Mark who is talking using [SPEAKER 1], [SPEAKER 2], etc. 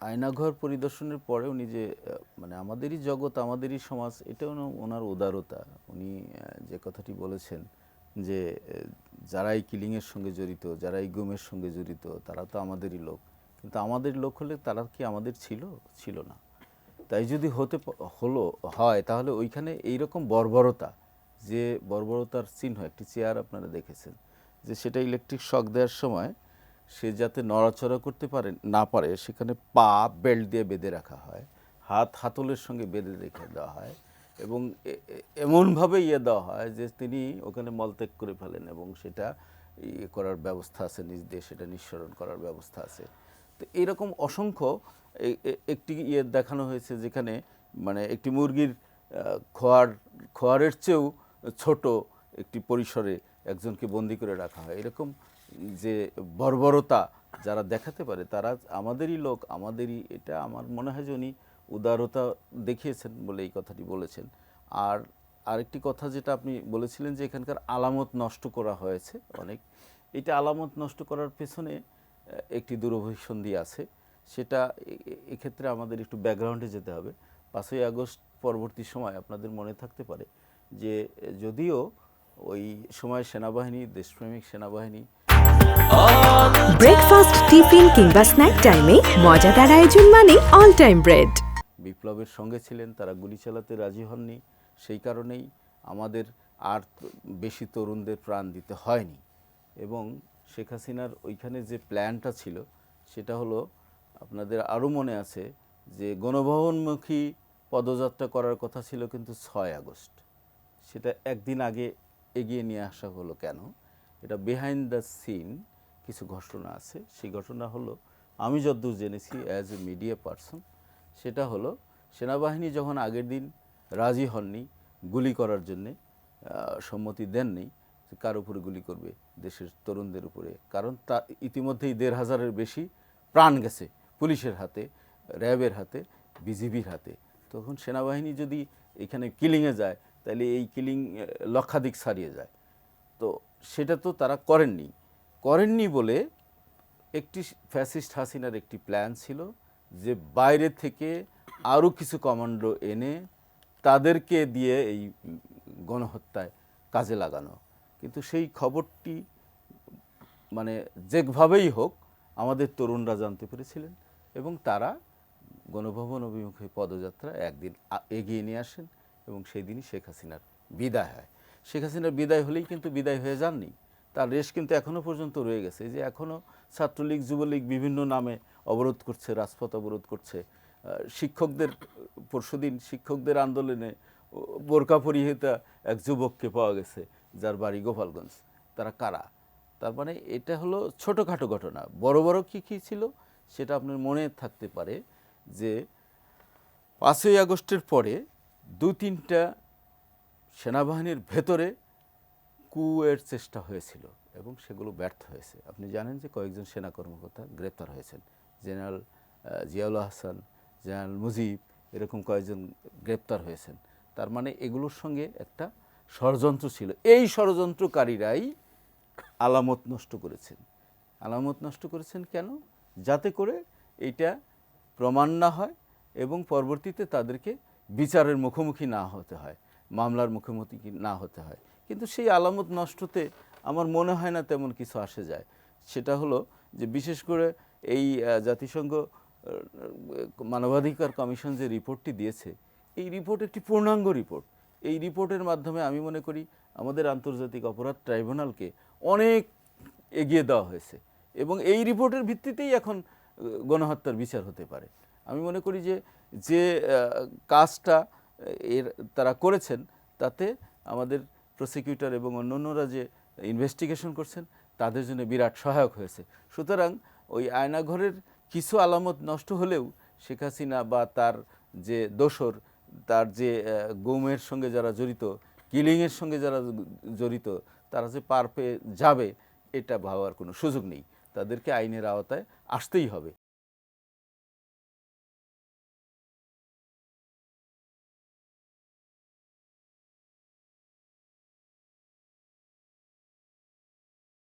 [SPEAKER 1] আয়নাঘর পরিদর্শনের পরে উনি যে মানে আমাদেরই জগৎ আমাদেরই সমাজ এটাও ওনার উদারতা। উনি যে কথাটি বলেছেন যে যারা এই কিলিংয়ের সঙ্গে জড়িত, যারা এই গুমের সঙ্গে জড়িত, তারা তো আমাদেরই লোক, কিন্তু আমাদের লোক হলে তারা কি আমাদের ছিল? ছিল না। তাই যদি হয় তাহলে ওইখানে এইরকম বর্বরতা, যে বর্বরতার চিহ্ন, একটি চেয়ার আপনারা দেখেছেন যে সেটা ইলেকট্রিক শক দেওয়ার সময় সে যাতে নড়াচড়া করতে পারে না পারে সেখানে পা বেল্ট দিয়ে বেঁধে রাখা হয়, হাত হাতলের সঙ্গে বেঁধে রেখে দেওয়া হয় এবং এমনভাবে দেওয়া হয় যে তিনি ওখানে মলত্যাগ করে ফেলেন এবং সেটা করার ব্যবস্থা আছে, নিজ দিয়ে সেটা নিঃসরণ করার ব্যবস্থা আছে। তো এইরকম অসংখ্য একটি দেখানো হয়েছে যেখানে মানে একটি মুরগির খোয়ারের চেয়েও ছোট একটি পরিসরে একজনকে বন্দি করে রাখা হয়। এরকম যে বর্বরতা যারা দেখাতে পারে তারা আমাদেরই লোক, আমাদেরই, এটা আমার মনে হয় যে উনি উদারতা দেখিয়েছেন বলে এই কথাটি বলেছেন। আর আরেকটি কথা যেটা আপনি বলেছিলেন যে এখানকার আলামত নষ্ট করা হয়েছে অনেক, এটা আলামত নষ্ট করার পেছনে একটি দূরভিসন্ধি আছে। সেটা এক্ষেত্রে আমাদের একটু ব্যাকগ্রাউন্ডে যেতে হবে। 5ই আগস্ট পরবর্তী সময় আপনাদের মনে থাকতে পারে যে যদিও ওই সময় সেনাবাহিনী, দেশপ্রেমিক সেনাবাহিনী
[SPEAKER 2] ব্রেকফাস্ট, টিফিন কিংবা স্ন্যাক টাইমে মজাদার আয়োজন মানে অল টাইম ব্রেড।
[SPEAKER 1] বিপ্লবের সঙ্গে ছিলেন, তারা গুলি চালাতে রাজি হননি, সেই কারণেই আমাদের আর বেশি তরুণদের প্রাণ দিতে হয়নি। এবং শেখ হাসিনার ওইখানে যে প্ল্যানটা ছিল সেটা হলো, আপনাদের আরও মনে আছে যে গণভবনমুখী পদযাত্রা করার কথা ছিল কিন্তু 6 আগস্ট, সেটা একদিন আগে এগিয়ে নিয়ে আসা হলো কেন? এটা বিহাইন্ড দ্য সিন কিছু ঘটনা আছে। সেই ঘটনা হলো, আমি যতদূর জেনেছি অ্যাজ এ মিডিয়া পারসন, সেটা হলো সেনাবাহিনী যখন আগের দিন রাজি হননি গুলি করার জন্যে, সম্মতি দেননি কার উপরে গুলি করবে, দেশের তরুণদের উপরে, কারণ তা ইতিমধ্যেই 1,500-এর বেশি প্রাণ গেছে পুলিশের হাতে, র্যাবের হাতে, বিজিবির হাতে। তখন সেনাবাহিনী যদি এখানে কিলিংয়ে যায় তাহলে এই কিলিং লক্ষাধিক ছাড়িয়ে যায়। তো সেটা তো তারা করেননি বলে একটি ফ্যাসিস্ট হাসিনার একটি প্ল্যান ছিল যে বাইরে থেকে আরও কিছু কমান্ডো এনে তাদেরকে দিয়ে এই গণহত্যায় কাজে লাগানো। কিন্তু সেই খবরটি মানে যেভাবেই হোক আমাদের তরুণরা জানতে পেরেছিলেন এবং তারা গণভবন অভিমুখে পদযাত্রা একদিন এগিয়ে নিয়ে আসেন এবং সেই দিনই শেখ হাসিনার বিদায় হয়। শেখ হাসিনার বিদায় হলেই কিন্তু বিদায় হয়ে যাননি, তার রেশ কিন্তু এখনও পর্যন্ত রয়ে গেছে। যে এখনও ছাত্রলীগ, যুবলীগ বিভিন্ন নামে অবরোধ করছে, রাজপথ অবরোধ করছে। শিক্ষকদের পরশুদিন শিক্ষকদের আন্দোলনে বোরকা পরিহিত এক যুবককে পাওয়া গেছে যার বাড়ি গোপালগঞ্জ। তারা কারা? তার মানে এটা হলো ছোটোখাটো ঘটনা। বড় বড় কী ছিল সেটা আপনার মনে থাকতে পারে যে 5ই আগস্টের পরে 2-3টা সেনাবাহিনীর ভেতরে কুয়ের চেষ্টা হয়েছিল এবং সেগুলো ব্যর্থ হয়েছে। আপনি জানেন যে কয়েকজন সেনা কর্মকর্তা গ্রেপ্তার হয়েছেন, জেনারেল জিয়াউল হাসান, জেনারেল মুজিব, এরকম কয়েকজন গ্রেপ্তার হয়েছেন। তার মানে এগুলোর সঙ্গে একটা ষড়যন্ত্র ছিল। এই ষড়যন্ত্রকারীরাই আলামত নষ্ট করেছেন। আলামত নষ্ট করেছেন কেন? যাতে করে এইটা প্রমাণ না হয় এবং পরবর্তীতে তাদেরকে বিচারের মুখোমুখি না হতে হয়, মামলার মুখোমুখি না হতে হয়। কিন্তু সেই আলামত নষ্টতে আমার মনে হয় না তেমন কিছু আসে যায়। সেটা হলো যে বিশেষ করে এই জাতিসংঘ মানবাধিকার কমিশন যে রিপোর্টটি দিয়েছে, এই রিপোর্ট একটি পূর্ণাঙ্গ রিপোর্ট। এই রিপোর্টের মাধ্যমে আমি মনে করি আমাদের আন্তর্জাতিক অপরাধ ট্রাইব্যুনালকে অনেক এগিয়ে দেওয়া হয়েছে এবং এই রিপোর্টের ভিত্তিতেই এখন গণহত্যার বিচার হতে পারে। আমি মনে করি যে যে কাজটা তারা করেছেন তাতে আমাদের প্রসিকিউটর এবং অন্যান্যরা যে ইনভেস্টিগেশন করছেন তাদের জন্য বিরাট সহায়ক হয়েছে। সুতরাং ওই আয়নাঘরের কিছু আলামত নষ্ট হলেও শেখ হাসিনা বা তার যে দোসর, তার যে গুমের সঙ্গে যারা জড়িত, কিলিংয়ের সঙ্গে যারা জড়িত, তারা যে পার পেয়ে যাবে এটা ভাবার কোনো সুযোগ নেই। তাদেরকে আইনের আওতায় আসতেই হবে।